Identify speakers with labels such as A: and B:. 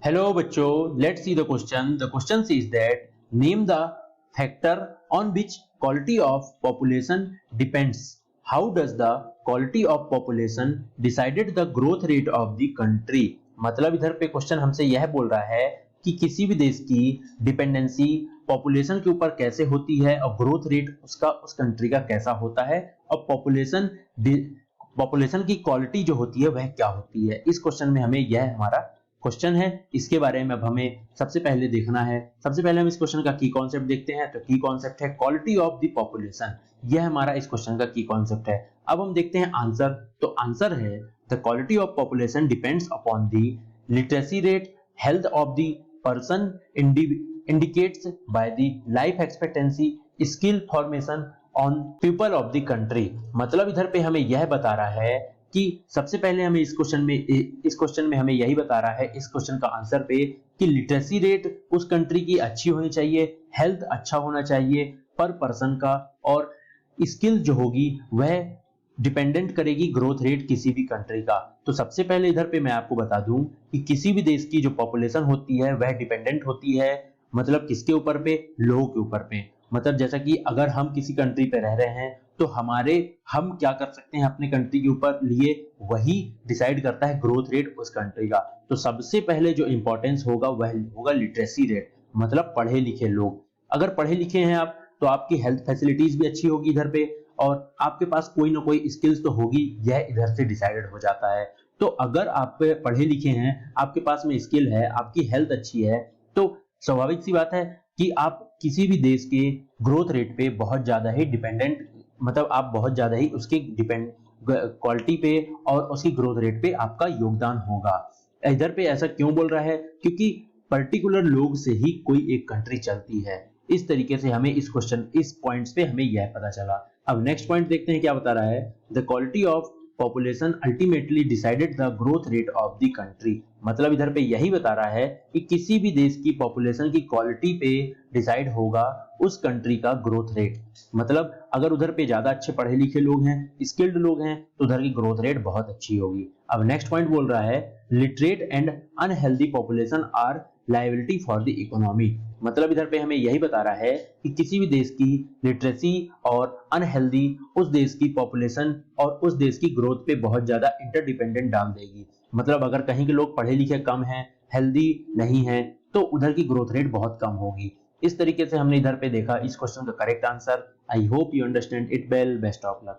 A: Hello बच्चों, let's see the question. The question says that name the factor on which quality of population depends. How does the quality of population decided the growth rate of the country? मतलब इधर पे question हमसे यह बोल रहा है कि किसी भी देश की डिपेंडेंसी पॉपुलेशन के ऊपर कैसे होती है और ग्रोथ रेट उसका उस कंट्री का कैसा होता है और पॉपुलेशन की क्वालिटी जो होती है वह क्या होती है। इस क्वेश्चन में हमें यह हमारा क्वेश्चन है, इसके बारे में अब हमें सबसे पहले देखना है। सबसे पहले हम इस क्वेश्चन का की कॉन्सेप्ट देखते हैं। तो की कॉन्सेप्ट है क्वालिटी ऑफ द पॉपुलेशन, यह हमारा इस क्वेश्चन का की कॉन्सेप्ट है। अब हम देखते हैं आंसर। तो आंसर है the quality of population depends upon the literacy rate, health of the person indicates by the life expectancy, skill formation on people of the country. मतलब इधर पे हमें यह बता रहा है कि सबसे पहले हमें इस क्वेश्चन में हमें यही बता रहा है इस क्वेश्चन का आंसर पे कि लिटरेसी रेट उस कंट्री की अच्छी होनी चाहिए, हेल्थ अच्छा होना चाहिए पर पर्सन का, और स्किल जो होगी वह डिपेंडेंट करेगी ग्रोथ रेट किसी भी कंट्री का। तो सबसे पहले इधर पे मैं आपको बता दूं कि किसी भी देश की जो पॉपुलेशन होती है वह डिपेंडेंट होती है, मतलब किसके ऊपर पे, लोगों के ऊपर पे। मतलब जैसा कि अगर हम किसी कंट्री पे रह रहे हैं तो हम क्या कर सकते हैं अपने कंट्री के ऊपर लिए, वही डिसाइड करता है ग्रोथ रेट उस कंट्री का। तो सबसे पहले जो इंपॉर्टेंस होगा वह होगा लिटरेसी रेट, मतलब पढ़े लिखे लोग। अगर पढ़े लिखे हैं आप तो आपकी हेल्थ फैसिलिटीज भी अच्छी होगी इधर पे, और आपके पास कोई ना कोई स्किल्स तो होगी, यह इधर से डिसाइडेड हो जाता है। तो अगर आप पढ़े लिखे हैं, आपके पास में स्किल है, आपकी हेल्थ अच्छी है, तो स्वाभाविक सी बात है कि आप किसी भी देश के ग्रोथ रेट पे बहुत ज्यादा ही डिपेंडेंट, मतलब आप बहुत ज्यादा ही उसके डिपेंड क्वालिटी पे और उसकी ग्रोथ रेट पे आपका योगदान होगा। इधर पे ऐसा क्यों बोल रहा है? क्योंकि पर्टिकुलर लोग से ही कोई एक कंट्री चलती है। इस तरीके से हमें इस पॉइंट्स पे हमें यह पता चला। अब नेक्स्ट पॉइंट देखते हैं क्या बता रहा है। The quality of population ultimately decided the growth rate of the country. मतलब इधर पे यही बता रहा है कि किसी भी देश की पॉपुलेशन की क्वालिटी पे डिसाइड होगा उस कंट्री का ग्रोथ रेट। मतलब अगर उधर पे ज्यादा अच्छे पढ़े लिखे लोग हैं, स्किल्ड लोग हैं, तो उधर की ग्रोथ रेट बहुत अच्छी होगी। अब नेक्स्ट पॉइंट बोल रहा है literate and unhealthy population are liability for the economy. मतलब इधर पे हमें यही बता रहा है कि किसी भी देश की लिटरेसी और अनहेल्दी उस देश की पॉपुलेशन और उस देश की ग्रोथ पे बहुत ज्यादा इंटरडिपेंडेंट डाल देगी। मतलब अगर कहीं के लोग पढ़े लिखे कम हैं, हेल्दी नहीं हैं, तो उधर की ग्रोथ रेट बहुत कम होगी। इस तरीके से हमने इधर पे देखा इस क्वेश्चन का correct answer. I hope you understand it well. Best of luck.